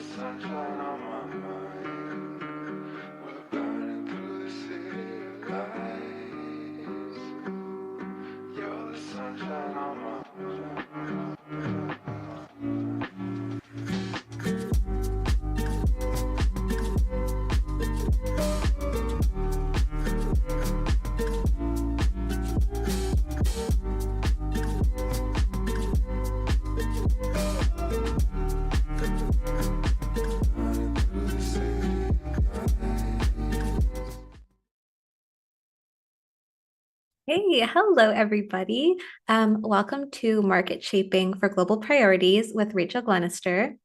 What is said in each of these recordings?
sunshine on my mind. We're burning through the city lights. You're the sunshine on my mind. Burning through the city lights. Hey, hello, everybody. Welcome to Market Shaping for Global Priorities with Rachel Glennerster.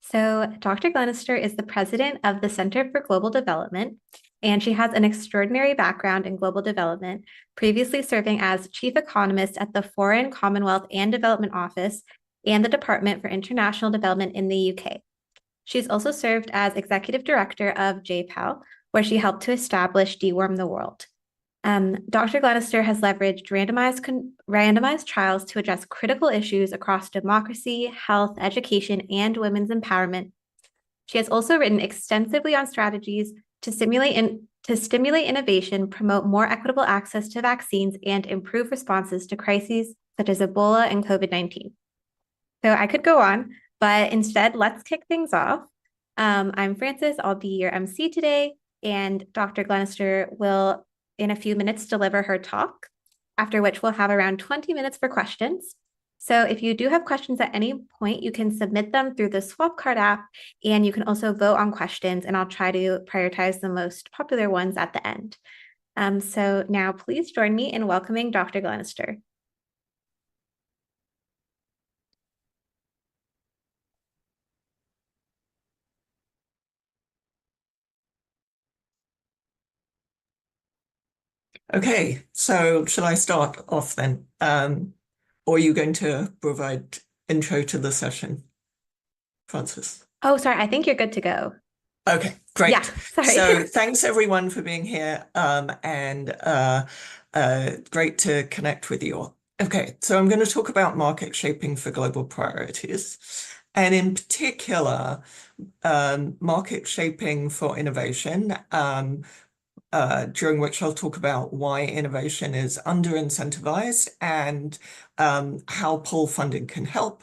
So, Dr. Glennerster is the president of the Center for Global Development, and she has an extraordinary background in global development, previously serving as chief economist at the Foreign, Commonwealth, and Development Office and the Department for International Development in the UK. She's also served as executive director of JPAL, where she helped to establish Deworm the World. Dr. Glennerster has leveraged randomized trials to address critical issues across democracy, health, education, and women's empowerment. She has also written extensively on strategies to stimulate innovation, promote more equitable access to vaccines, and improve responses to crises such as Ebola and COVID-19. So I could go on, but instead, let's kick things off. I'm Frances. I'll be your MC today, and Dr. Glennerster will in a few minutes deliver her talk, after which we'll have around 20 minutes for questions. So if you do have questions at any point, you can submit them through the Swapcard app, and you can also vote on questions, and I'll try to prioritize the most popular ones at the end. So now please join me in welcoming Dr. Glennerster. Okay, so shall I start off then? Or are you going to provide intro to the session, Francis? Oh, sorry, I think you're good to go. Okay, great. Yeah, sorry. So thanks everyone for being here, and great to connect with you all. Okay, so I'm going to talk about market shaping for global priorities, and in particular, market shaping for innovation, during which I'll talk about why innovation is under-incentivized and how pull funding can help.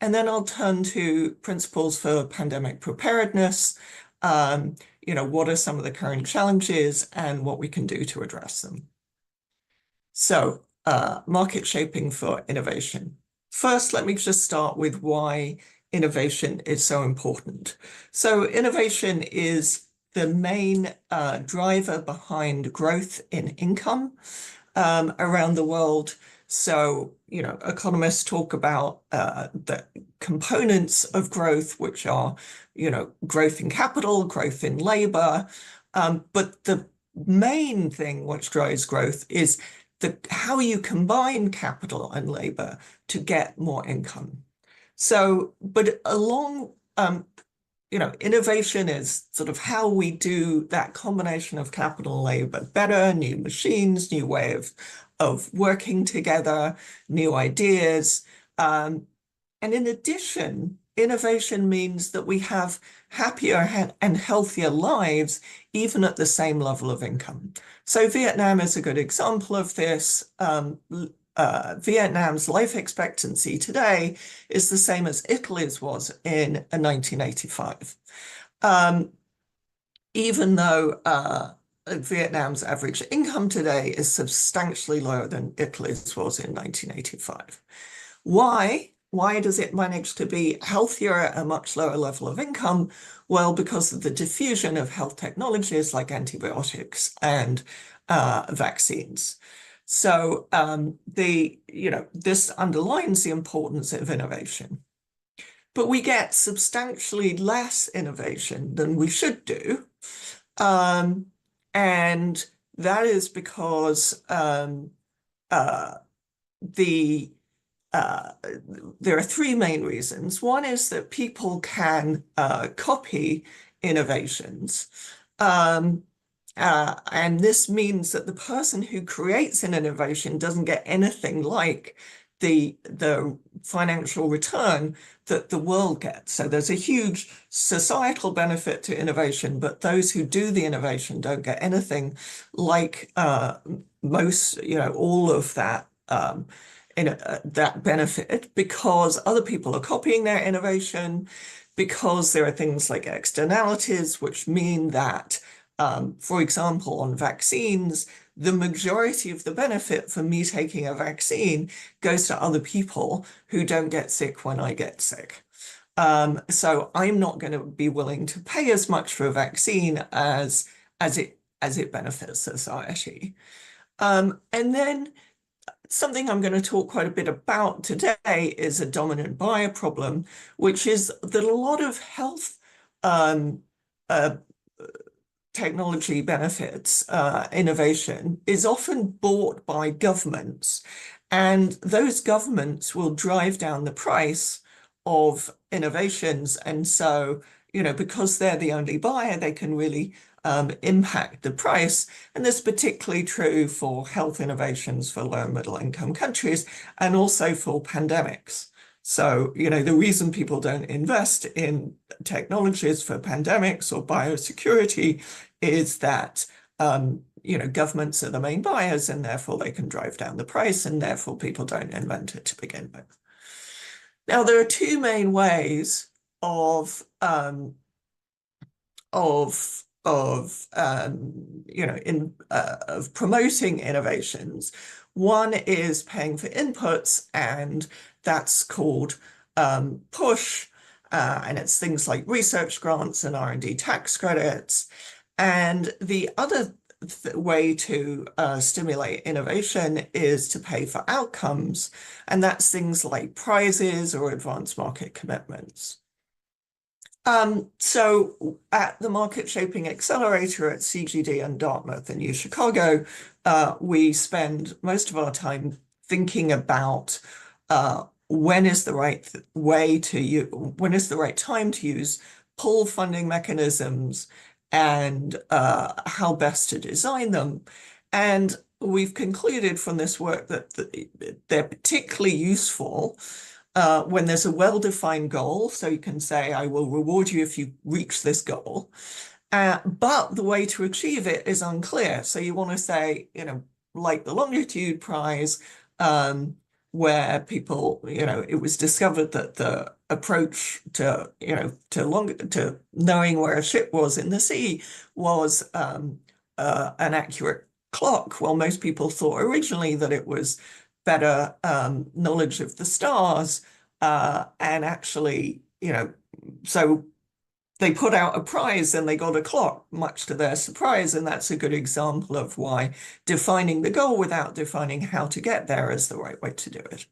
And then I'll turn to principles for pandemic preparedness, what are some of the current challenges and what we can do to address them. So, market shaping for innovation. First, let me just start with why innovation is so important. So innovation is the main driver behind growth in income around the world. So, economists talk about the components of growth, which are, growth in capital, growth in labor. But the main thing which drives growth is how you combine capital and labor to get more income. So, but along, innovation is sort of how we do that combination of capital and labor better, new machines, new way of working together, new ideas. And in addition, innovation means that we have happier and healthier lives, even at the same level of income. So Vietnam is a good example of this. Vietnam's life expectancy today is the same as Italy's was in 1985. Even though Vietnam's average income today is substantially lower than Italy's was in 1985. Why? Why does it manage to be healthier at a much lower level of income? Well, because of the diffusion of health technologies like antibiotics and vaccines. So this underlines the importance of innovation. But we get substantially less innovation than we should do. And that is because there are three main reasons. One is that people can copy innovations. And this means that the person who creates an innovation doesn't get anything like the financial return that the world gets. So there's a huge societal benefit to innovation, but those who do the innovation don't get anything like most, all of that that benefit, because other people are copying their innovation, because there are things like externalities, which mean that, for example, on vaccines, the majority of the benefit for me taking a vaccine goes to other people who don't get sick when I get sick. So I'm not going to be willing to pay as much for a vaccine as it benefits society. And then something I'm going to talk quite a bit about today is a dominant buyer problem, which is that a lot of health technology benefits, innovation, is often bought by governments, and those governments will drive down the price of innovations. And so, because they're the only buyer, they can really impact the price. And this is particularly true for health innovations for low and middle income countries, and also for pandemics. So, the reason people don't invest in technologies for pandemics or biosecurity is that, governments are the main buyers, and therefore they can drive down the price, and therefore people don't invent it to begin with. Now, there are two main ways of promoting innovations. One is paying for inputs, and that's called push, and it's things like research grants and R&D tax credits. And the other way to stimulate innovation is to pay for outcomes, and that's things like prizes or advanced market commitments. So at the Market Shaping Accelerator at CGD and Dartmouth and UChicago, we spend most of our time thinking about when is the right time to use pull funding mechanisms, and how best to design them. And we've concluded from this work that they're particularly useful when there's a well-defined goal. So you can say, I will reward you if you reach this goal. But the way to achieve it is unclear. So you want to say, like the Longitude Prize, where people, it was discovered that the approach to knowing where a ship was in the sea was an accurate clock. Well, most people thought originally that it was better knowledge of the stars, and actually, so they put out a prize and they got a clock, much to their surprise. And that's a good example of why defining the goal without defining how to get there is the right way to do it.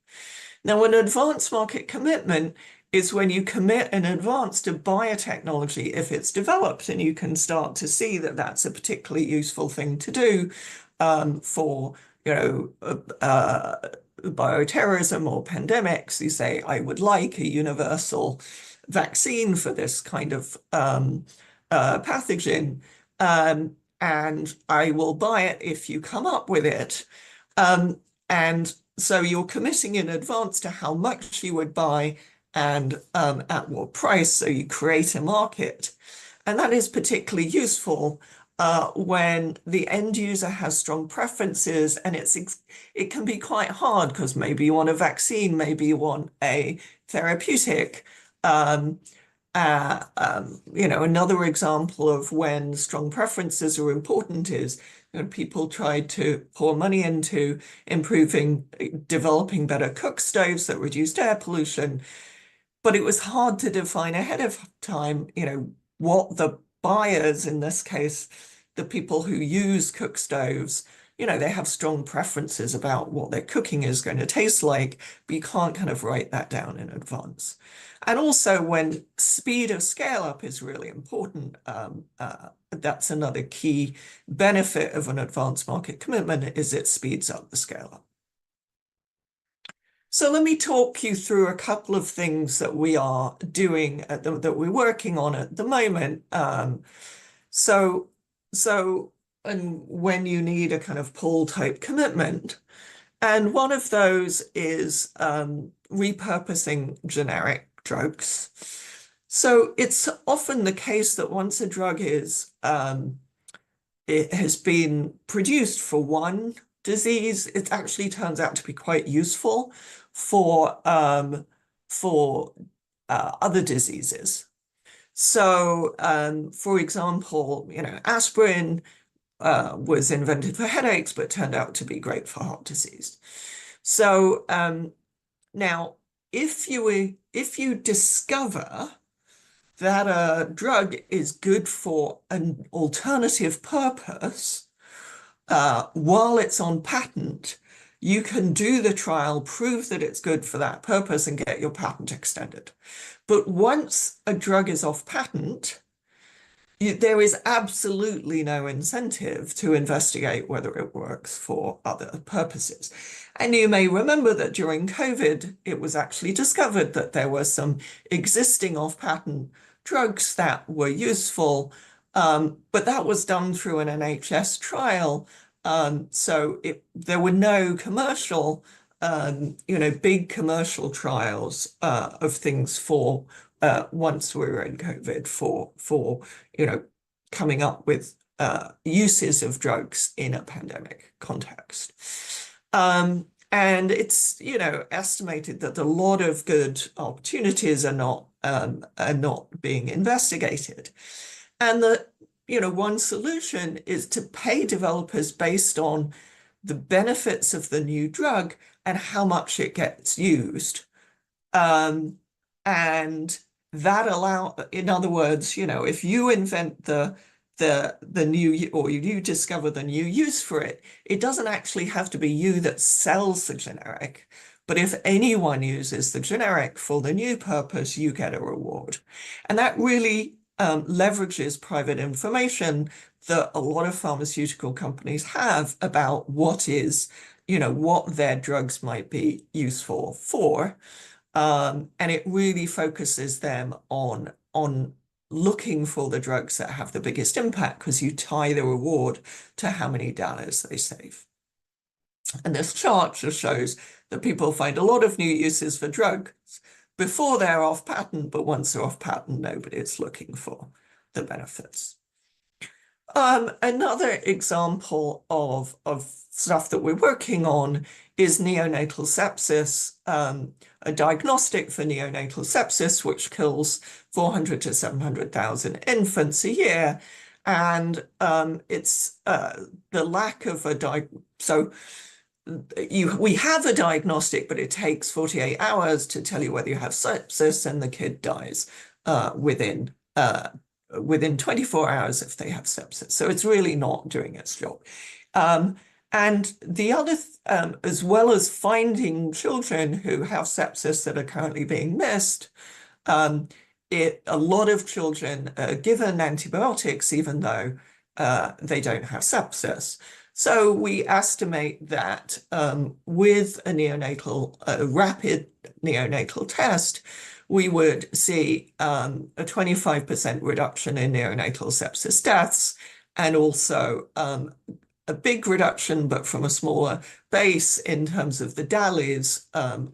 Now, an advanced market commitment is when you commit in advance to buy a technology if it's developed, and you can start to see that that's a particularly useful thing to do for bioterrorism or pandemics. You say, I would like a universal vaccine for this kind of pathogen, and I will buy it if you come up with it. And so you're committing in advance to how much you would buy and at what price, so you create a market. And that is particularly useful when the end user has strong preferences, and it can be quite hard because maybe you want a vaccine, maybe you want a therapeutic. Another example of when strong preferences are important is people tried to pour money into developing better cook stoves that reduced air pollution, but it was hard to define ahead of time, what the buyers, in this case, the people who use cook stoves, they have strong preferences about what their cooking is going to taste like, but you can't kind of write that down in advance. And also when speed of scale up is really important, that's another key benefit of an advanced market commitment, is it speeds up the scale up. So let me talk you through a couple of things that we are doing, that we're working on at the moment. And when you need a kind of pull type commitment, and one of those is repurposing generic drugs. So it's often the case that once a drug is it has been produced for one disease, it actually turns out to be quite useful for other diseases. So, for example, aspirin was invented for headaches, but turned out to be great for heart disease. So now, if you discover that a drug is good for an alternative purpose, while it's on patent, you can do the trial, prove that it's good for that purpose, and get your patent extended. But once a drug is off patent, there is absolutely no incentive to investigate whether it works for other purposes. And you may remember that during COVID, it was actually discovered that there were some existing off-patent drugs that were useful, but that was done through an NHS trial. So there were no commercial, big commercial trials of things for once we were in COVID for coming up with uses of drugs in a pandemic context. And it's estimated that a lot of good opportunities are not being investigated. And one solution is to pay developers based on the benefits of the new drug and how much it gets used. And that in other words, if you invent the new, or you discover the new use for it, it doesn't actually have to be you that sells the generic. But if anyone uses the generic for the new purpose, you get a reward. And that really leverages private information that a lot of pharmaceutical companies have about what their drugs might be useful for. And it really focuses them on looking for the drugs that have the biggest impact, because you tie the reward to how many dollars they save. And this chart just shows that people find a lot of new uses for drugs before they're off patent, but once they're off patent, nobody's looking for the benefits. Another example of stuff that we're working on is neonatal sepsis, a diagnostic for neonatal sepsis, which kills 400 to 700,000 infants a year. And it's the lack of so we have a diagnostic, but it takes 48 hours to tell you whether you have sepsis, and the kid dies within 24 hours if they have sepsis. So it's really not doing its job. And the other, as well as finding children who have sepsis that are currently being missed, a lot of children are given antibiotics even though they don't have sepsis. So we estimate that with a rapid neonatal test, we would see a 25% reduction in neonatal sepsis deaths, and also a big reduction, but from a smaller base, in terms of the DALYs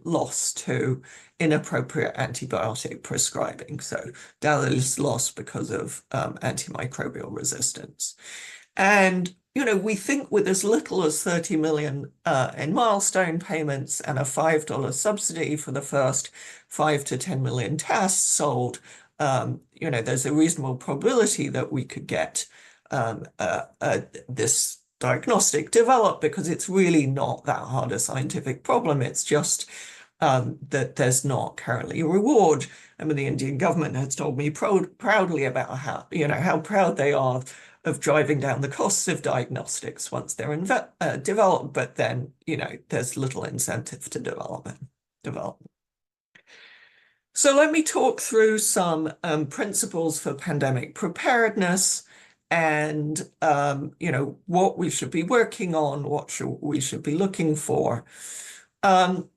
lost to inappropriate antibiotic prescribing. So DALYs lost because of antimicrobial resistance. And we think with as little as 30 million in milestone payments and a $5 subsidy for the first 5 to 10 million tests sold, there's a reasonable probability that we could get this diagnostic developed, because it's really not that hard a scientific problem. It's just that there's not currently a reward. I mean, the Indian government has told me proudly about how proud they are of driving down the costs of diagnostics once they're developed, but then, there's little incentive to development. So let me talk through some principles for pandemic preparedness, and, what we should be working on, what we should be looking for. So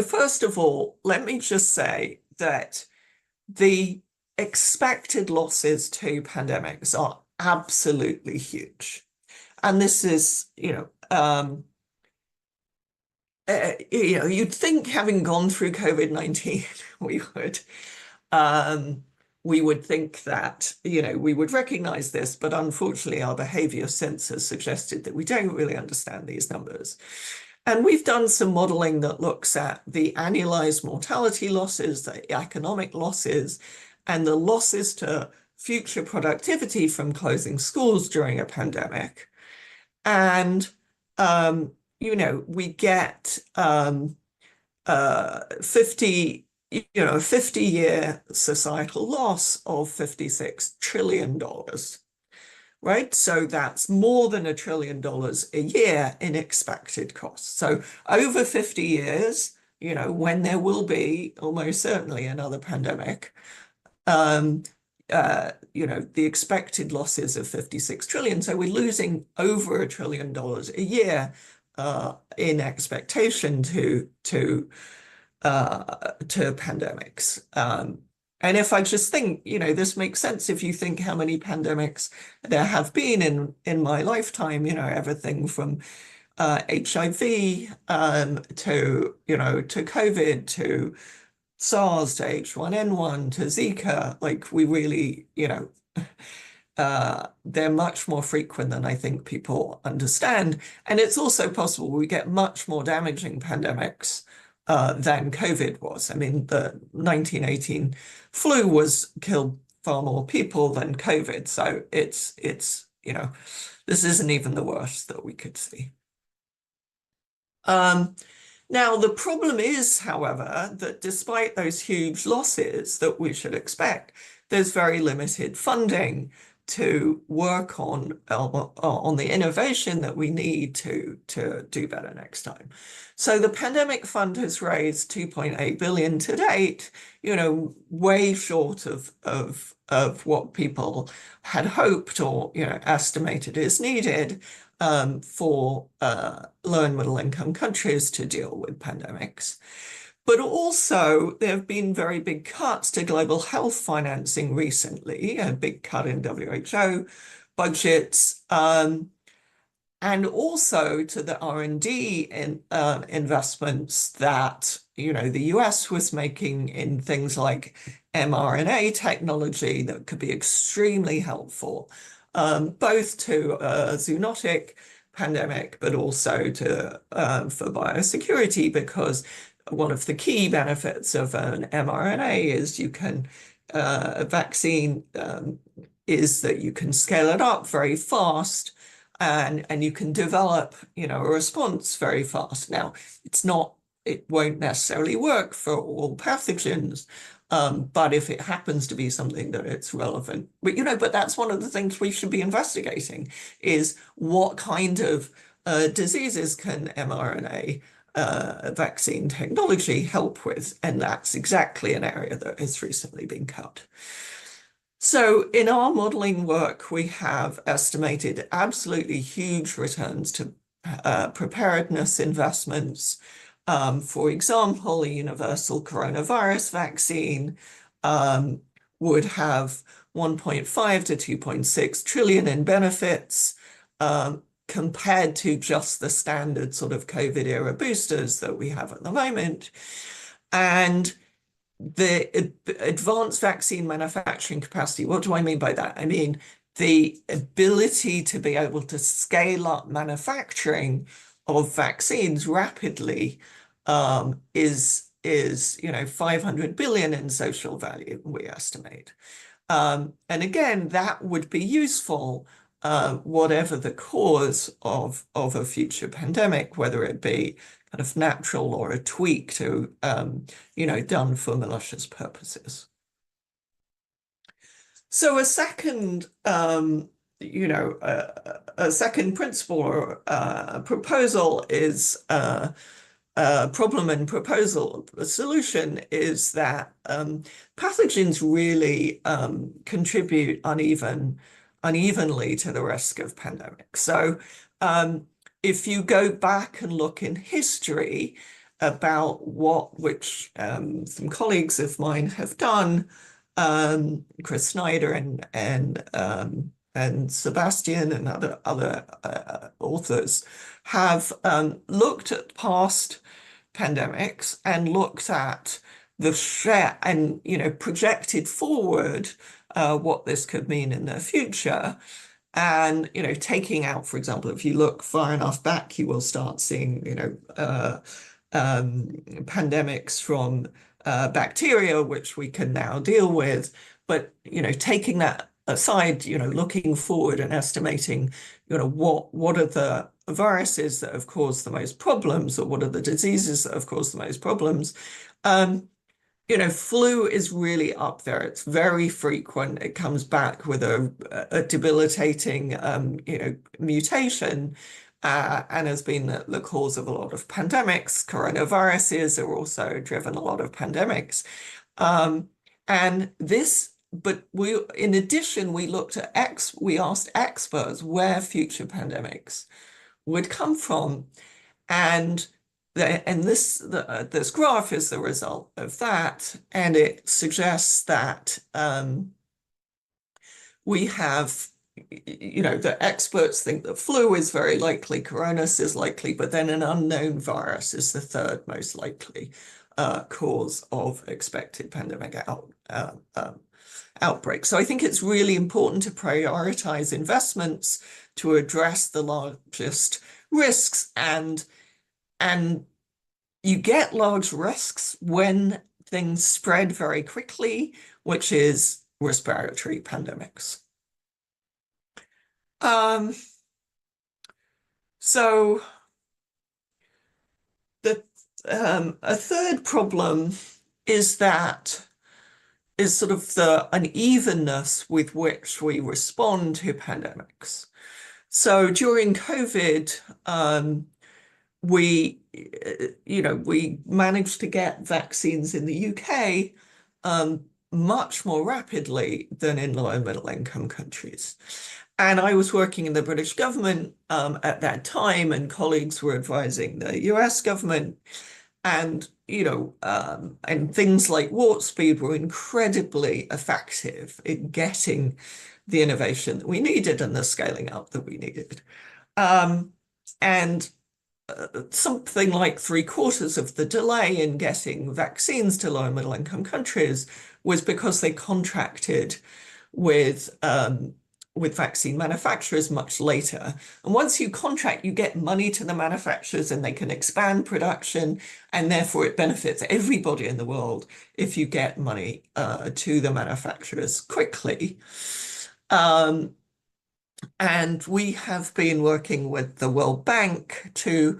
first of all, let me just say that the expected losses to pandemics are absolutely huge. And this is, you'd think having gone through COVID-19, um, we would think that, we would recognize this, but unfortunately our behavior since has suggested that we don't really understand these numbers. And we've done some modeling that looks at the annualized mortality losses, the economic losses, and the losses to future productivity from closing schools during a pandemic. And, we get 50-year societal loss of $56 trillion, right? So that's more than $1 trillion a year in expected costs. So over 50 years, when there will be almost certainly another pandemic, the expected losses of 56 trillion. So we're losing over $1 trillion a year in expectation to pandemics. And if I just think, this makes sense if you think how many pandemics there have been in my lifetime, everything from HIV to COVID to SARS to H1N1 to Zika, like we really, they're much more frequent than I think people understand. And it's also possible we get much more damaging pandemics than COVID was. I mean, the 1918 flu killed far more people than COVID. So it's this isn't even the worst that we could see. Now, the problem is, however, that despite those huge losses that we should expect, there's very limited funding to work on the innovation that we need to do better next time. So the pandemic fund has raised 2.8 billion to date, way short of what people had hoped or estimated is needed for low and middle income countries to deal with pandemics. But also, there have been very big cuts to global health financing recently, a big cut in WHO budgets, and also to the R&D investments that the US was making in things like mRNA technology that could be extremely helpful, both to a zoonotic pandemic, but also for biosecurity, because one of the key benefits of an mRNA is a vaccine is that you can scale it up very fast and you can develop, a response very fast. Now, it won't necessarily work for all pathogens, but if it happens to be something that it's relevant, but that's one of the things we should be investigating is what kind of diseases can mRNA vaccine technology help with, and that's exactly an area that has recently been cut. So in our modeling work, we have estimated absolutely huge returns to preparedness investments. For example, a universal coronavirus vaccine would have 1.5 to 2.6 trillion in benefits, compared to just the standard sort of COVID era boosters that we have at the moment. And the advanced vaccine manufacturing capacity, what do I mean by that? I mean, the ability to be able to scale up manufacturing of vaccines rapidly is 500 billion in social value, we estimate. And again, that would be useful whatever the cause of a future pandemic, whether it be kind of natural or a tweak to, done for malicious purposes. So a second, a second principle or proposal is problem and proposal. The solution is that pathogens really contribute unevenly to the risk of pandemics. So if you go back and look in history about which some colleagues of mine have done, Chris Snyder and Sebastian and other authors have looked at past pandemics and looked at the share and, projected forward what this could mean in the future. And, taking out, for example, if you look far enough back, you will start seeing, pandemics from bacteria, which we can now deal with. But, taking that aside, looking forward and estimating, what are the viruses that have caused the most problems, or what are the diseases that have caused the most problems? Flu is really up there. It's very frequent. It comes back with a debilitating, mutation, and has been the cause of a lot of pandemics. Coronaviruses are also driven a lot of pandemics. But in addition, we asked experts where future pandemics would come from. And this graph is the result of that, and it suggests that we have, the experts think that flu is very likely, coronavirus is likely, but then an unknown virus is the third most likely cause of expected pandemic outbreak. So I think it's really important to prioritize investments to address the largest risks, and you get large risks when things spread very quickly, which is respiratory pandemics. So a third problem is sort of the unevenness with which we respond to pandemics. So during COVID, we managed to get vaccines in the UK much more rapidly than in low and middle income countries. And I was working in the British government at that time, and colleagues were advising the US government. And, and things like warp speed were incredibly effective in getting the innovation that we needed and the scaling up that we needed. And something like 3/4 of the delay in getting vaccines to low and middle income countries was because they contracted with vaccine manufacturers much later. And once you contract, you get money to the manufacturers and they can expand production, and therefore it benefits everybody in the world if you get money to the manufacturers quickly. And we have been working with the World Bank to,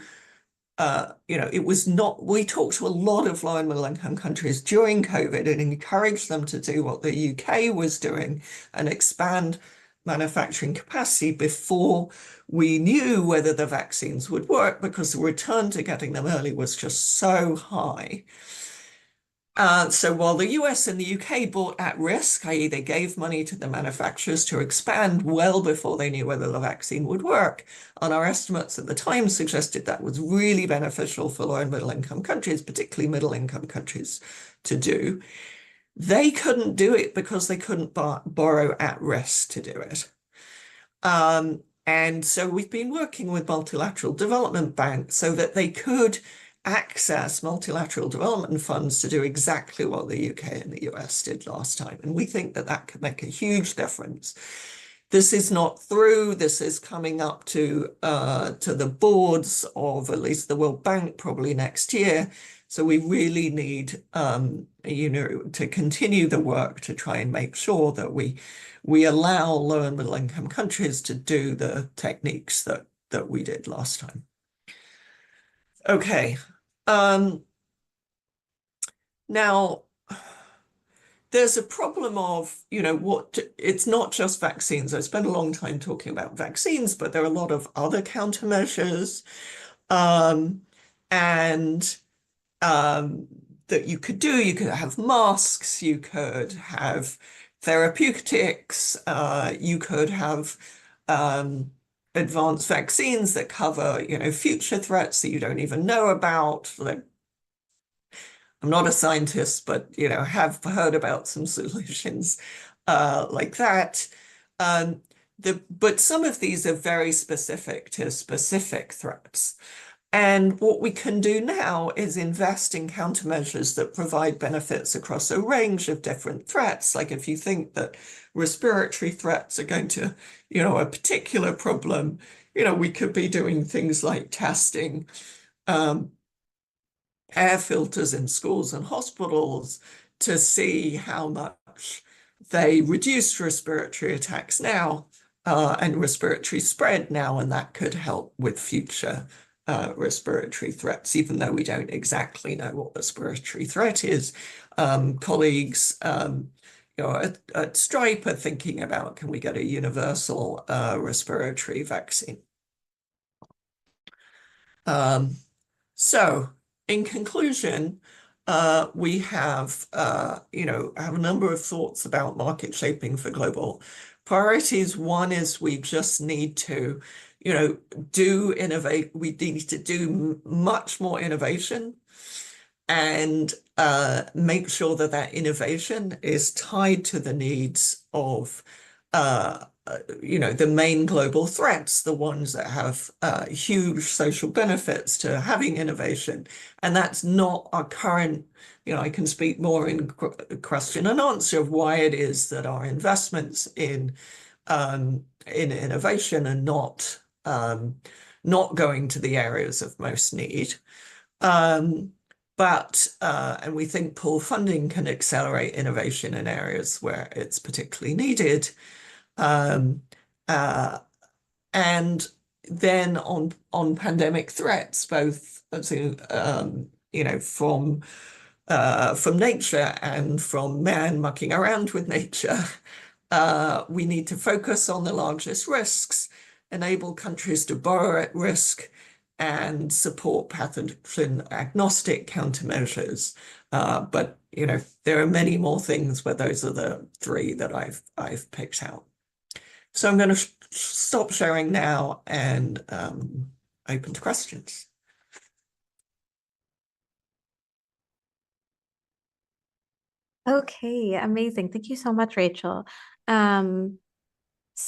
we talked to a lot of low and middle income countries during COVID and encouraged them to do what the UK was doing and expand manufacturing capacity before we knew whether the vaccines would work, because the return to getting them early was just so high. So while the US and the UK bought at risk, i.e. they gave money to the manufacturers to expand well before they knew whether the vaccine would work, and our estimates at the time suggested that was really beneficial for low and middle income countries, particularly middle income countries, to do. They couldn't do it because they couldn't borrow at risk to do it. And so we've been working with multilateral development banks so that they could access multilateral development funds to do exactly what the UK and the US did last time. And we think that that could make a huge difference. This is not through, this is coming up to the boards of at least the World Bank probably next year. So we really need, to continue the work to try and make sure that we allow low and middle income countries to do the techniques that we did last time. Okay. Now, there's a problem of, it's not just vaccines. I spent a long time talking about vaccines, but there are a lot of other countermeasures that you could do. You could have masks, you could have therapeutics, you could have advanced vaccines that cover, future threats that you don't even know about. Like, I'm not a scientist, but, have heard about some solutions like that. But some of these are very specific to specific threats. And what we can do now is invest in countermeasures that provide benefits across a range of different threats. Like if you think that respiratory threats are going to, a particular problem, we could be doing things like testing air filters in schools and hospitals to see how much they reduce respiratory attacks now and respiratory spread now, and that could help with future respiratory threats, even though we don't exactly know what respiratory threat is. Colleagues at Stripe are thinking about, can we get a universal respiratory vaccine? So in conclusion, we have a number of thoughts about market shaping for global priorities. One is we just need to, do innovate. We need to do much more innovation and make sure that that innovation is tied to the needs of the main global threats, the ones that have huge social benefits to having innovation. And that's not our current, I can speak more in question and answer of why it is that our investments in innovation are not going to the areas of most need. And we think pool funding can accelerate innovation in areas where it's particularly needed. And then on pandemic threats, both from nature and from man mucking around with nature, we need to focus on the largest risks, enable countries to borrow at risk, and support pathogen agnostic countermeasures. But there are many more things, but those are the three that I've picked out. So I'm going to stop sharing now and open to questions. Okay, amazing. Thank you so much, Rachel.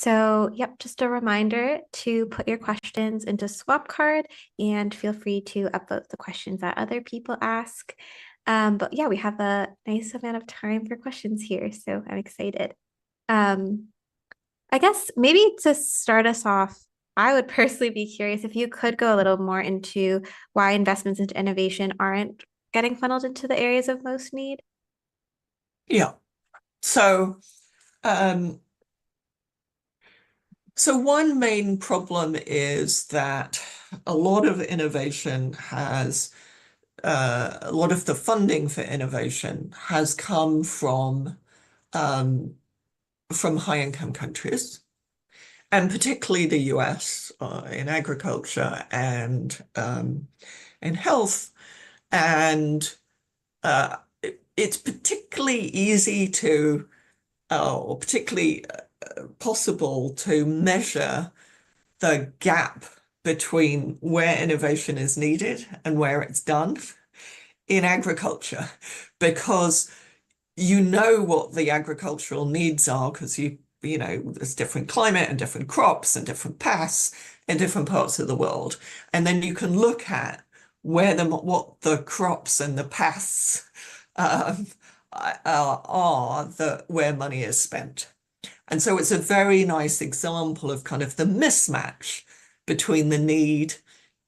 Yep, just a reminder to put your questions into Swapcard and feel free to upvote the questions that other people ask. But yeah, we have a nice amount of time for questions here, so I'm excited. I guess maybe to start us off, I would personally be curious if you could go a little more into why investments into innovation aren't getting funneled into the areas of most need. Yeah. So one main problem is that a lot of innovation has a lot of the funding for innovation has come from high-income countries, and particularly the US in agriculture and in health. And it's particularly easy to, or particularly possible to measure the gap between where innovation is needed and where it's done in agriculture, because what the agricultural needs are, because there's different climate and different crops and different pests in different parts of the world. And then you can look at what the crops and the pests are where money is spent. And so it's a very nice example of kind of the mismatch between the need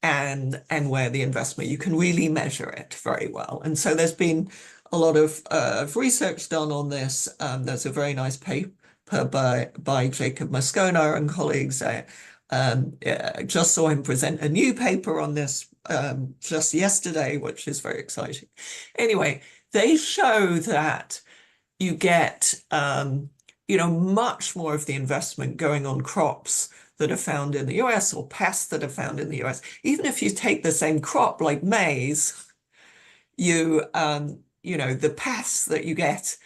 and where the investment, you can really measure it very well. And so there's been a lot of research done on this. There's a very nice paper by Jacob Moscona and colleagues. I just saw him present a new paper on this just yesterday, which is very exciting. Anyway, they show that you get much more of the investment going on crops that are found in the US or pests that are found in the US. Even if you take the same crop like maize, the pests that you get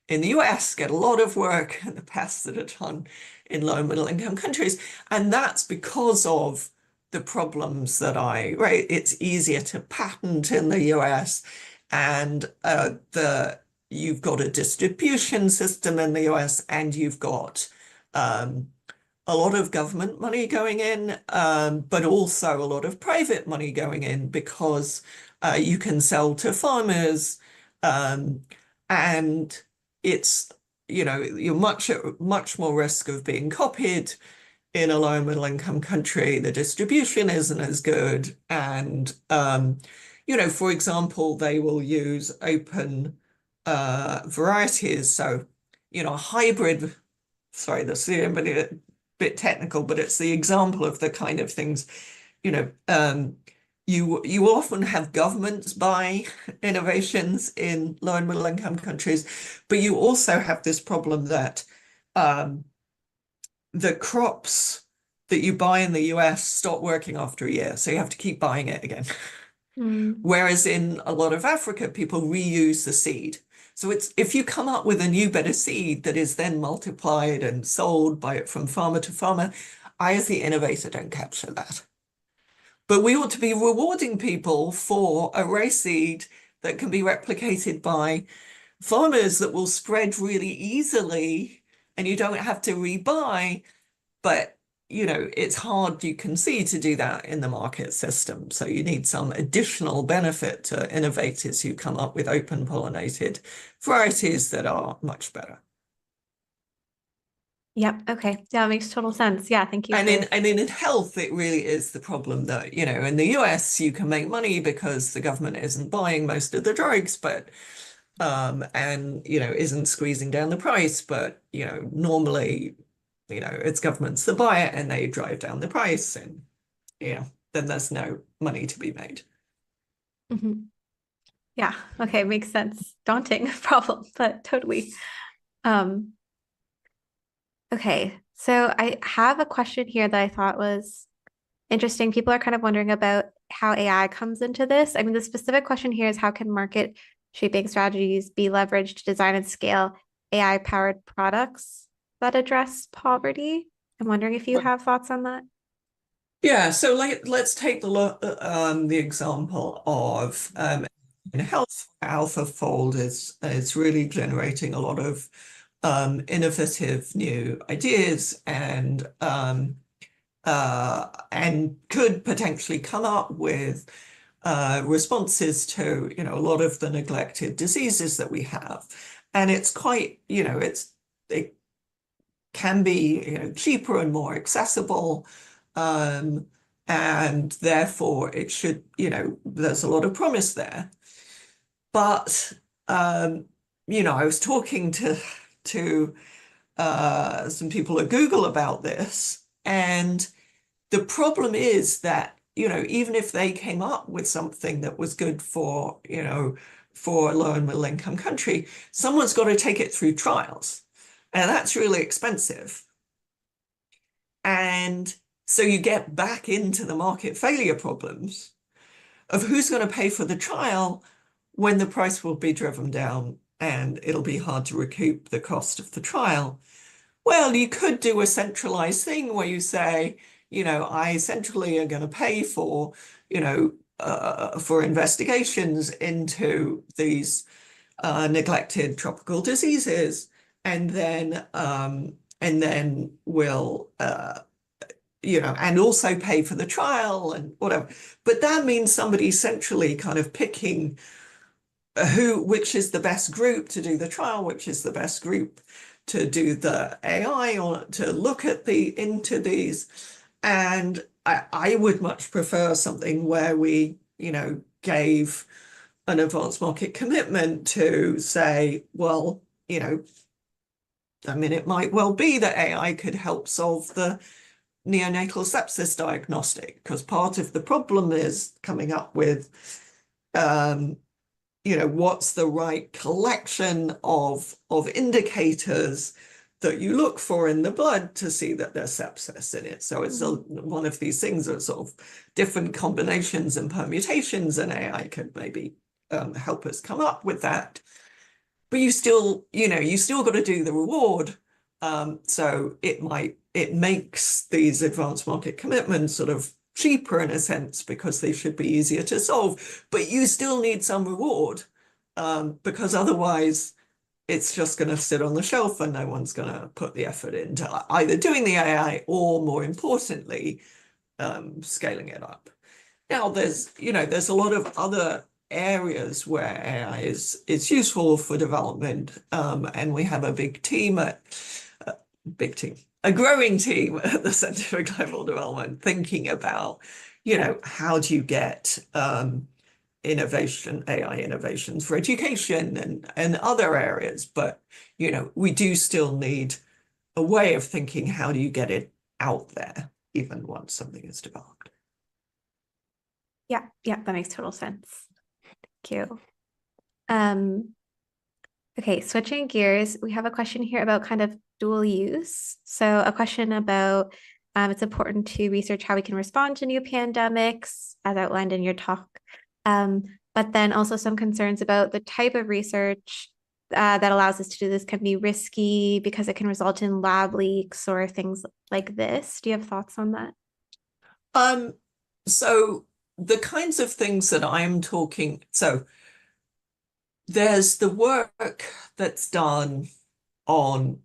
in the US get a lot of work, and the pests that are done in low and middle income countries. And that's because of the problems right? It's easier to patent in the US, and you've got a distribution system in the US, and you've got a a lot of government money going in, but also a lot of private money going in because you can sell to farmers, and it's, you're much more risk of being copied in a low and middle income country. The distribution isn't as good. And, for example, they will use open varieties. So, hybrid, sorry, this is a bit technical, but it's the example of the kind of things, you know, um, you often have governments buy innovations in low and middle income countries, but you also have this problem that um, the crops that you buy in the US stop working after a year, so you have to keep buying it again. Mm. Whereas in a lot of Africa, people reuse the seed. So it's if you come up with a new better seed that is then multiplied and sold from farmer to farmer, I as the innovator don't capture that. But we ought to be rewarding people for a race seed that can be replicated by farmers that will spread really easily and you don't have to rebuy. But it's hard, you can see, to do that in the market system. So you need some additional benefit to innovators who come up with open pollinated varieties that are much better. Yep. Okay. Yeah, it makes total sense. Yeah, thank you And for. in health, it really is the problem that, in the US, you can make money because the government isn't buying most of the drugs, but and isn't squeezing down the price, but normally, it's governments that buy it and they drive down the price, and then there's no money to be made. Mhm. Yeah. Okay. Makes sense. Daunting problem, but totally. Um, okay. So I have a question here that I thought was interesting. People are kind of wondering about how AI comes into this. I mean, the specific question here is how can market shaping strategies be leveraged to design and scale AI-powered products that address poverty? I'm wondering if you have thoughts on that. Yeah, so let's take the example of in health. AlphaFold is really generating a lot of innovative new ideas and could potentially come up with responses to a lot of the neglected diseases that we have. And it's quite, it can be cheaper and more accessible. And therefore it should, there's a lot of promise there. But I was talking to some people at Google about this, and the problem is that, even if they came up with something that was good for a low and middle income country, someone's got to take it through trials. And that's really expensive. And so you get back into the market failure problems of who's going to pay for the trial when the price will be driven down and it'll be hard to recoup the cost of the trial. Well, you could do a centralized thing where you say, I centrally are going to pay for investigations into these neglected tropical diseases, and then we'll and also pay for the trial and whatever. But that means somebody centrally kind of picking which is the best group to do the trial, which is the best group to do the AI or to look into these. And I would much prefer something where we, gave an advanced market commitment to say, well, it might well be that AI could help solve the neonatal sepsis diagnostic, because part of the problem is coming up with what's the right collection of indicators that you look for in the blood to see that there's sepsis in it. So it's one of these things that sort of different combinations and permutations, and AI could maybe help us come up with that. But you still got to do the reward. So it makes these advanced market commitments sort of cheaper in a sense because they should be easier to solve, but you still need some reward because otherwise it's just going to sit on the shelf and no one's going to put the effort into either doing the AI or, more importantly, scaling it up. Now, there's a lot of other areas where AI is useful for development, and we have a growing team at the Centre for Global Development thinking about, how do you get AI innovations for education and other areas. But, we do still need a way of thinking, how do you get it out there, even once something is developed? Yeah, that makes total sense. Thank you. Okay, switching gears, we have a question here about kind of dual use. So a question about it's important to research how we can respond to new pandemics, as outlined in your talk. But then also some concerns about the type of research that allows us to do this can be risky because it can result in lab leaks or things like this. Do you have thoughts on that? So the kinds of things that I'm talking, so there's the work that's done on,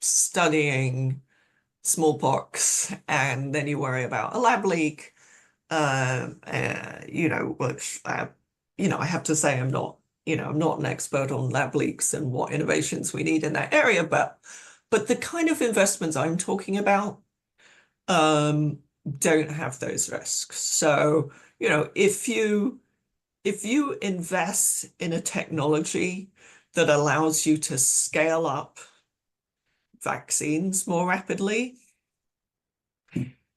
studying smallpox, and then you worry about a lab leak, which, I have to say I'm not an expert on lab leaks and what innovations we need in that area, but the kind of investments I'm talking about don't have those risks. So, if you invest in a technology that allows you to scale up vaccines more rapidly,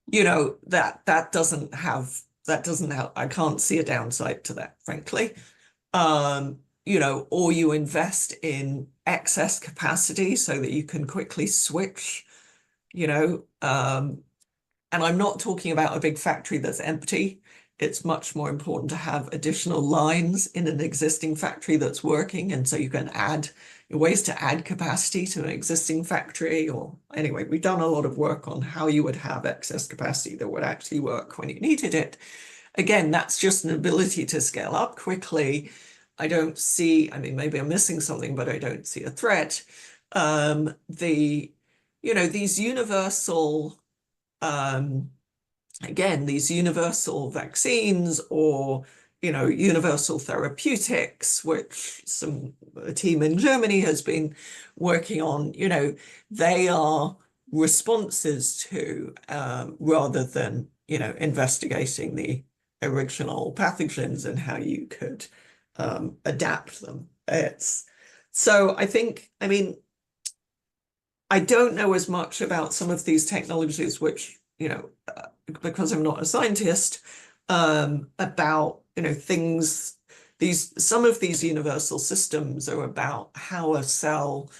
that doesn't have I can't see a downside to that, frankly. Or you invest in excess capacity so that you can quickly switch, and I'm not talking about a big factory that's empty. It's much more important to have additional lines in an existing factory that's working. And so you can add ways to add capacity to an existing factory. Or anyway, we've done a lot of work on how you would have excess capacity that would actually work when you needed it. Again, that's just an ability to scale up quickly. I don't see, maybe I'm missing something, but I don't see a threat. These universal these universal vaccines or universal therapeutics, which a team in Germany has been working on, they are responses to rather than investigating the original pathogens and how you could adapt them. So I think, I don't know as much about some of these technologies, which, because I'm not a scientist, about, things, some of these universal systems are about how a cell,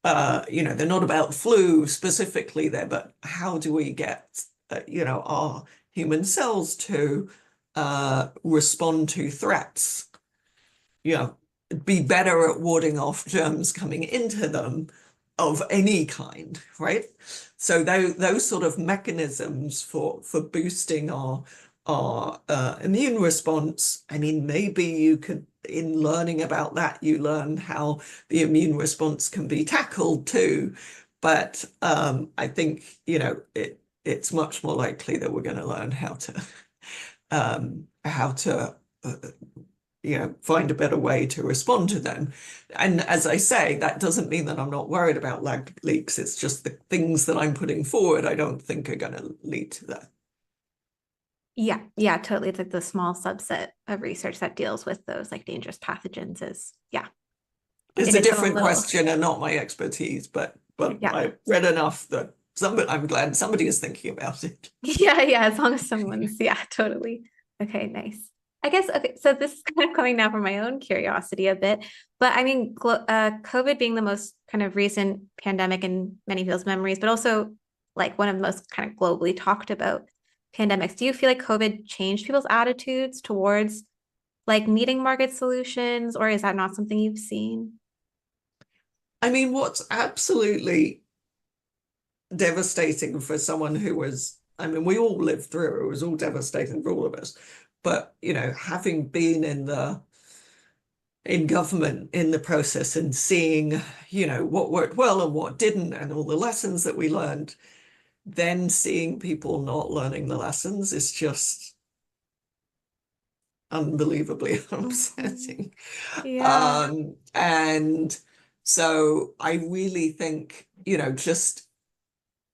they're not about flu specifically there, but how do we get, our human cells to respond to threats, be better at warding off germs coming into them of any kind, right? So those sort of mechanisms for boosting our immune response, maybe you could, in learning about that, you learn how the immune response can be tackled too. But I think, it's much more likely that we're going to learn how to find a better way to respond to them. And as I say, that doesn't mean that I'm not worried about lab leaks. It's just the things that I'm putting forward, I don't think are going to lead to that. Yeah, totally. It's like the small subset of research that deals with those like dangerous pathogens It's a different question and not my expertise, but Yeah. I read enough that I'm glad somebody is thinking about it. Yeah, as long as someone's, totally. Okay, nice. I guess, okay, so this is kind of coming now from my own curiosity a bit, but COVID being the most kind of recent pandemic in many people's memories, but also like one of the most kind of globally talked about pandemics. Do you feel like COVID changed people's attitudes towards like meeting market solutions, or is that not something you've seen? What's absolutely devastating for someone who was, we all lived through it. It was all devastating for all of us. But, having been in in government in the process and seeing, what worked well and what didn't, and all the lessons that we learned, then seeing people not learning the lessons is just unbelievably upsetting. Yeah. And so I really think, just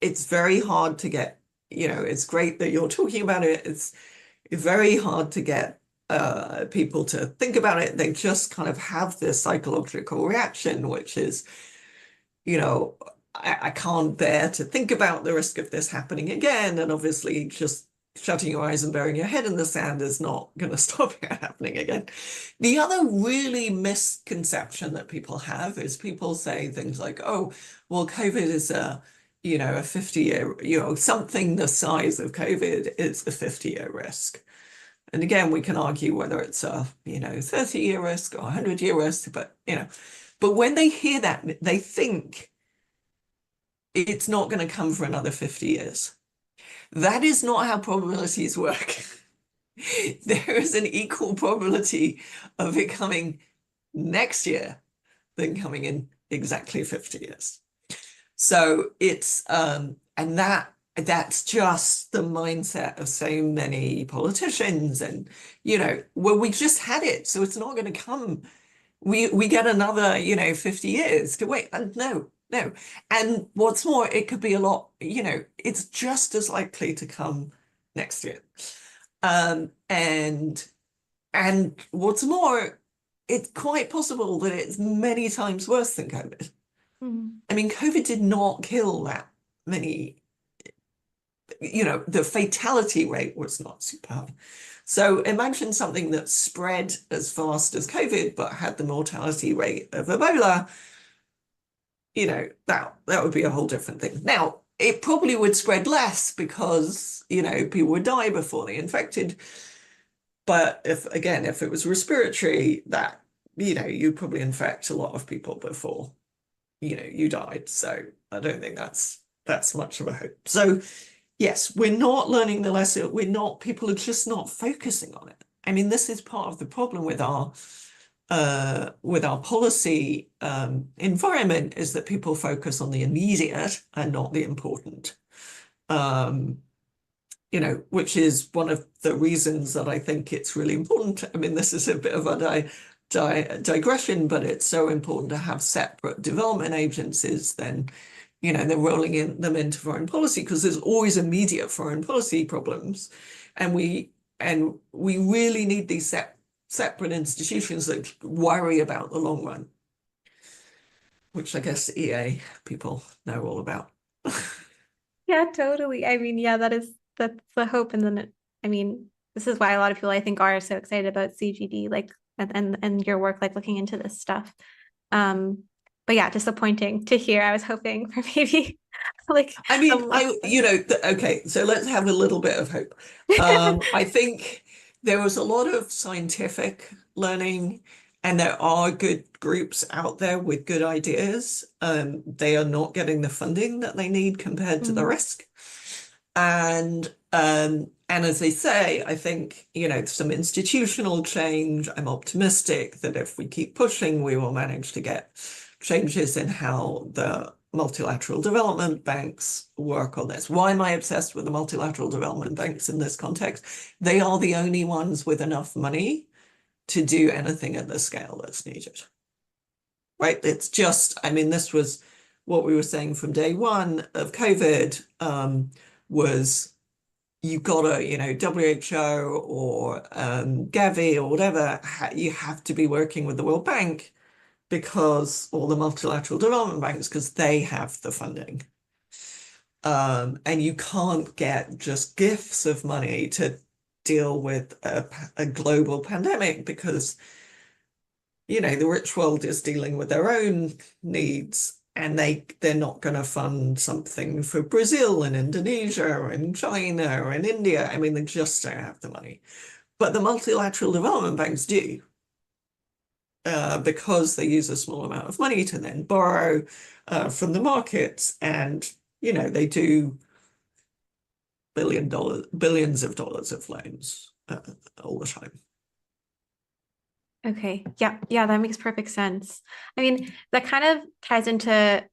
it's very hard to get, it's great that you're talking about it. It's very hard to get people to think about it. They just kind of have this psychological reaction, which is, I can't bear to think about the risk of this happening again. And obviously, just shutting your eyes and burying your head in the sand is not going to stop it happening again. The other really misconception that people have is people say things like, oh, well, COVID is a 50-year, something the size of COVID is a 50-year risk. And again, we can argue whether it's a 30-year risk or a 100-year risk, but when they hear that, they think it's not going to come for another 50 years. That is not how probabilities work. There is an equal probability of it coming next year than coming in exactly 50 years. So it's and that's just the mindset of so many politicians, and well, we just had it, so it's not going to come. We get another 50 years to wait. And no. And what's more, it could be a lot, it's just as likely to come next year. And what's more, it's quite possible that it's many times worse than COVID. I mean, COVID did not kill that many, the fatality rate was not super high. So imagine something that spread as fast as COVID, but had the mortality rate of Ebola. That would be a whole different thing. Now, it probably would spread less because, people would die before they infected. But if it was respiratory, that, you'd probably infect a lot of people before, you died. So I don't think that's much of a hope. So yes, we're not learning the lesson. People are just not focusing on it. I mean, this is part of the problem with our policy environment, is that people focus on the immediate and not the important. Which is one of the reasons that I think it's really important. I mean, this is a bit of a digression, but it's so important to have separate development agencies than, they're rolling them into foreign policy, because there's always immediate foreign policy problems. And we really need these separate institutions that worry about the long run, which I guess EA people know all about. Yeah, totally. I mean, yeah, that's the hope. And then this is why a lot of people, I think, are so excited about CGD, like, and your work, like looking into this stuff. But yeah, disappointing to hear. I was hoping for maybe like I mean, okay, so let's have a little bit of hope. I think there was a lot of scientific learning, and there are good groups out there with good ideas. They are not getting the funding that they need compared to the risk. And as they say, I think, some institutional change. I'm optimistic that if we keep pushing, we will manage to get changes in how the multilateral development banks work on this. Why am I obsessed with the multilateral development banks in this context? They are the only ones with enough money to do anything at the scale that's needed. Right? It's just, this was what we were saying from day one of COVID, was you've got to, WHO or Gavi or whatever, you have to be working with the World Bank, because, or the multilateral development banks, because they have the funding. And you can't get just gifts of money to deal with a global pandemic, because, the rich world is dealing with their own needs, and they're not going to fund something for Brazil and Indonesia and China and India. I mean, they just don't have the money. But the multilateral development banks do. Because they use a small amount of money to then borrow from the markets, and they do billions of dollars of loans all the time. Okay. Yeah. Yeah, that makes perfect sense. I mean, that kind of ties into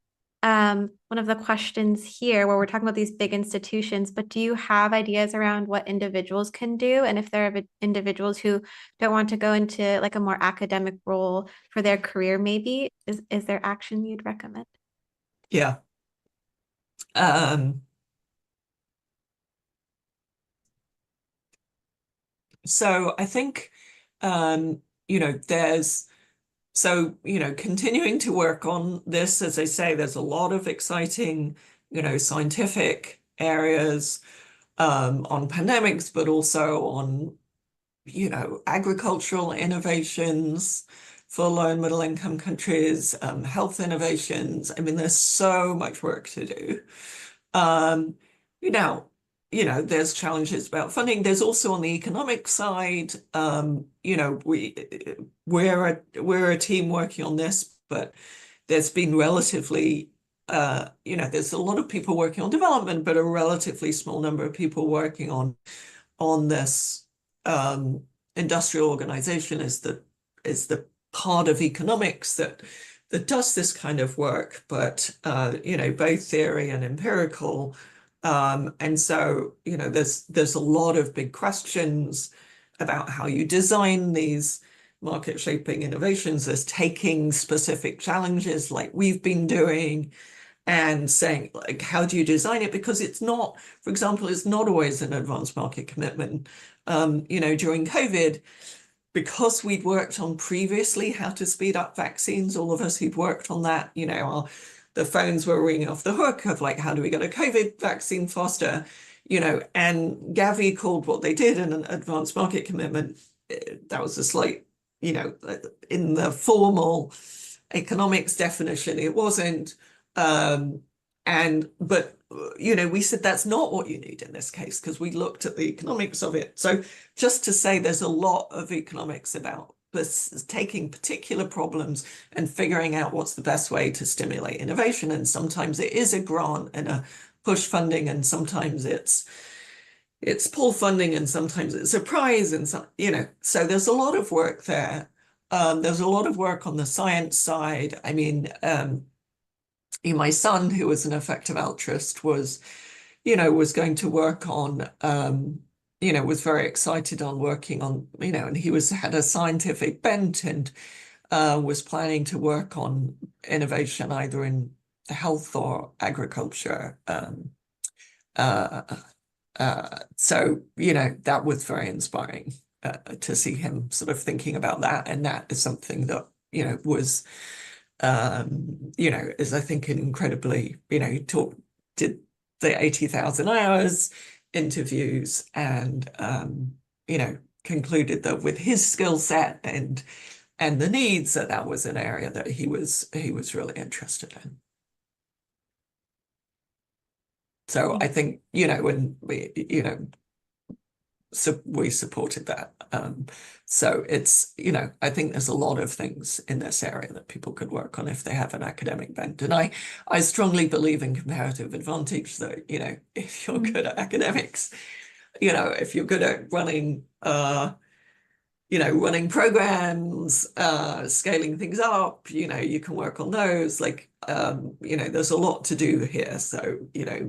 one of the questions here where we're talking about these big institutions, but do you have ideas around what individuals can do? And if there are individuals who don't want to go into like a more academic role for their career, maybe, is there action you'd recommend? Yeah. Um, so I think, there's continuing to work on this, as I say, there's a lot of exciting, scientific areas on pandemics, but also on, agricultural innovations for low and middle income countries, health innovations. I mean, there's so much work to do. Um, you know, there's challenges about funding. There's also on the economic side, we're a team working on this, but there's been relatively, there's a lot of people working on development, but a relatively small number of people working on this. Industrial organization is the part of economics that does this kind of work, but both theory and empirical. And so, there's a lot of big questions about how you design these market shaping innovations as taking specific challenges like we've been doing and saying, like, how do you design it? Because it's not, for example, it's not always an advanced market commitment. During COVID, because we'd worked on previously how to speed up vaccines, all of us who'd worked on that, the phones were ringing off the hook of like, how do we get a COVID vaccine faster? And Gavi called what they did an advanced market commitment. That was a slight, in the formal economics definition, it wasn't. But we said that's not what you need in this case because we looked at the economics of it. So just to say there's a lot of economics about this, taking particular problems and figuring out what's the best way to stimulate innovation. And sometimes it is a grant and a push funding, and sometimes it's pull funding, and sometimes it's a prize, and so there's a lot of work there. There's a lot of work on the science side. I mean, my son, who was an effective altruist, was going to work on, was very excited on working on, and he had a scientific bent and was planning to work on innovation either in health or agriculture. So, that was very inspiring to see him sort of thinking about that. And that is something that, was is I think an incredibly, he did the 80,000 hours interviews and, concluded that with his skill set and the needs that was an area that he was really interested in. So I think, when we supported that. So it's, I think there's a lot of things in this area that people could work on if they have an academic bent. And I strongly believe in comparative advantage that, if you're good at academics, if you're good at running, running programs, scaling things up, you can work on those. Like, there's a lot to do here. So,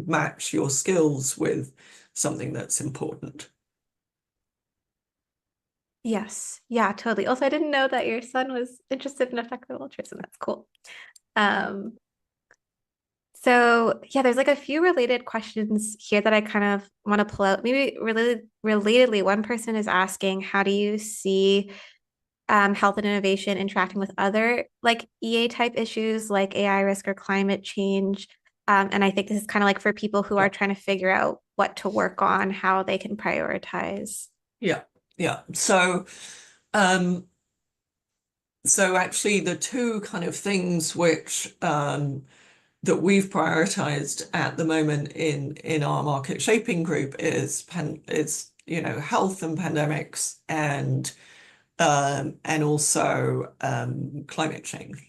match your skills with something that's important. Yes. Yeah, totally. Also, I didn't know that your son was interested in effective altruism. That's cool. Um, so yeah, there's like a few related questions here that I kind of want to pull out. Maybe relatedly, one person is asking, how do you see health and innovation interacting with other like EA type issues like AI risk or climate change? And I think this is kind of like for people who are trying to figure out what to work on, how they can prioritize. Yeah, yeah. So actually the two kind of things which that we've prioritized at the moment in our market shaping group is health and pandemics and also climate change.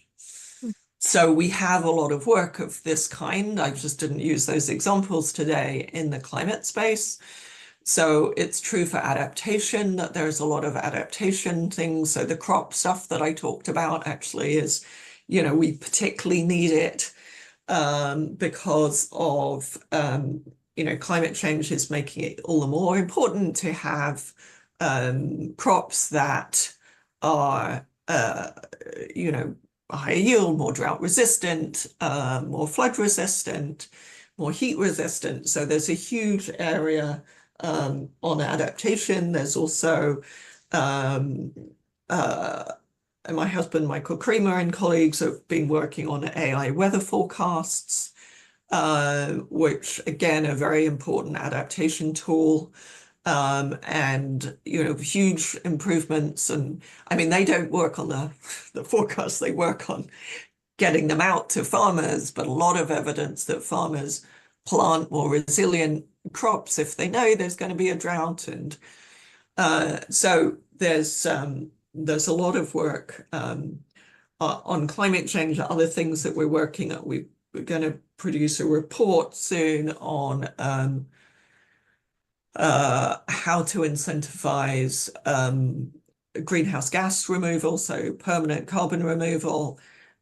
So we have a lot of work of this kind. I just didn't use those examples today in the climate space. So it's true for adaptation that there's a lot of adaptation things. So the crop stuff that I talked about actually is, we particularly need it because of, climate change is making it all the more important to have crops that are, higher yield, more drought resistant, more flood resistant, more heat resistant. So there's a huge area on adaptation. There's also um, and my husband, Michael Creamer, and colleagues have been working on AI weather forecasts, which again, a very important adaptation tool. And huge improvements. And I mean, they don't work on the forecasts, they work on getting them out to farmers, but a lot of evidence that farmers plant more resilient crops if they know there's going to be a drought. And so there's a lot of work on climate change, other things that we're working on. We're going to produce a report soon on how to incentivize greenhouse gas removal, so permanent carbon removal,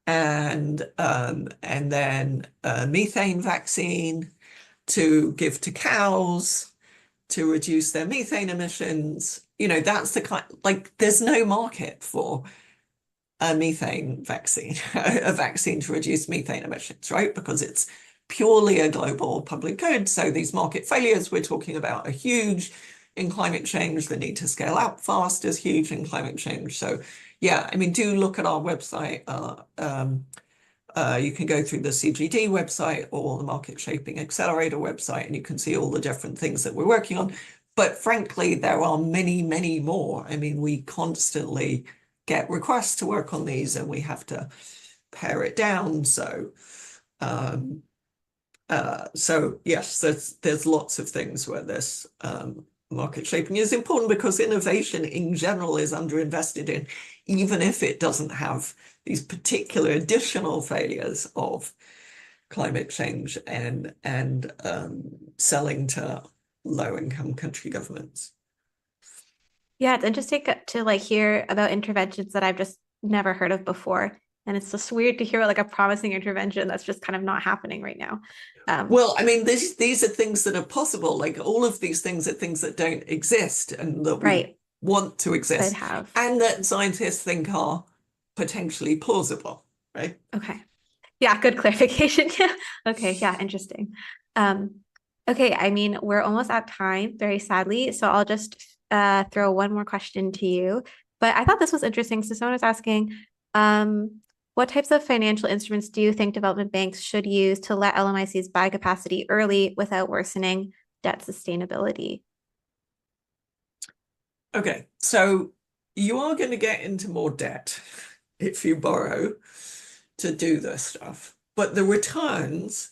and then a methane vaccine to give to cows to reduce their methane emissions. That's the kind, like, there's no market for a methane vaccine, a vaccine to reduce methane emissions, right? Because it's purely a global public good. So these market failures we're talking about are huge in climate change. The need to scale up fast is huge in climate change. So yeah, I mean, do look at our website. You can go through the CGD website or the Market Shaping Accelerator website, and you can see all the different things that we're working on. But frankly, there are many, many more. I mean, we constantly get requests to work on these, and we have to pare it down. So yes, there's lots of things where this market shaping is important, because innovation in general is underinvested in, even if it doesn't have these particular additional failures of climate change and selling to low-income country governments. Yeah, it's interesting to like hear about interventions that I've just never heard of before. And it's just weird to hear about like a promising intervention that's just kind of not happening right now. Well, I mean, these are things that are possible. Like, all of these things are things that don't exist and that we want to exist, and that scientists think are potentially plausible, right? Okay. Yeah, good clarification. Yeah. Okay. Yeah, interesting. Okay, I mean, we're almost at time, very sadly. So I'll just throw one more question to you. But I thought this was interesting. So someone was asking, what types of financial instruments do you think development banks should use to let LMICs buy capacity early without worsening debt sustainability? Okay, so you are going to get into more debt if you borrow to do this stuff, but the returns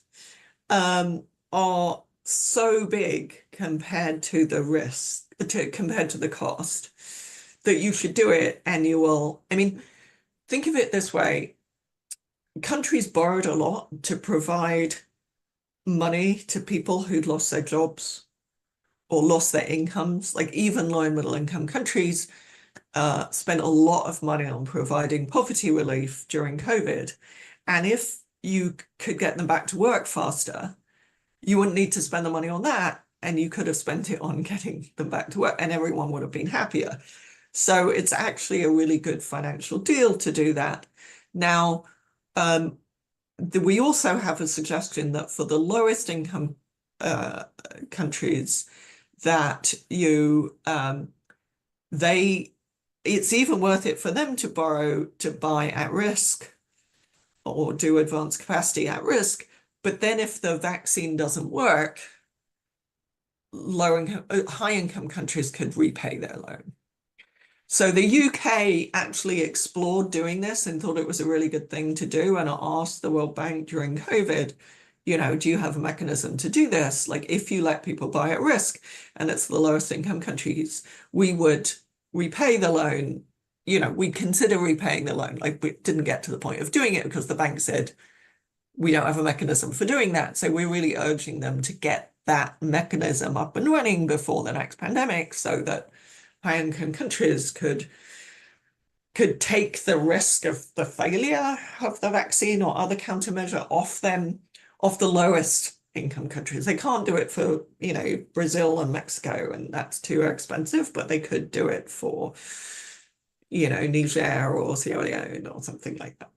are so big compared to the risk, compared to the cost, that you should do it, and you will. I mean, think of it this way. Countries borrowed a lot to provide money to people who'd lost their jobs or lost their incomes. Like, even low and middle income countries spent a lot of money on providing poverty relief during COVID. And if you could get them back to work faster, you wouldn't need to spend the money on that, and you could have spent it on getting them back to work, and everyone would have been happier. So it's actually a really good financial deal to do that. Now, we also have a suggestion that for the lowest income countries, that it's even worth it for them to borrow to buy at risk or do advanced capacity at risk. But then if the vaccine doesn't work, high income countries could repay their loan. So the UK actually explored doing this and thought it was a really good thing to do, and asked the World Bank during COVID, do you have a mechanism to do this? Like, if you let people buy at risk and it's the lowest income countries, we would repay the loan. We'd consider repaying the loan. Like, we didn't get to the point of doing it because the bank said, we don't have a mechanism for doing that. So we're really urging them to get that mechanism up and running before the next pandemic so that high-income countries could take the risk of the failure of the vaccine or other countermeasure off the lowest income countries. They can't do it for, Brazil and Mexico, and that's too expensive, but they could do it for, Niger or Sierra Leone or something like that.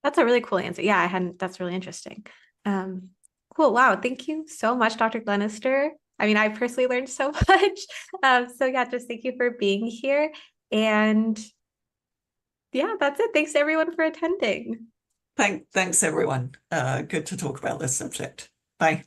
That's a really cool answer. Yeah, that's really interesting. Cool. Wow. Thank you so much, Dr. Glennerster. I mean, I personally learned so much. So yeah, just thank you for being here. And yeah, that's it. Thanks everyone for attending. Thanks, everyone. Good to talk about this subject. Bye.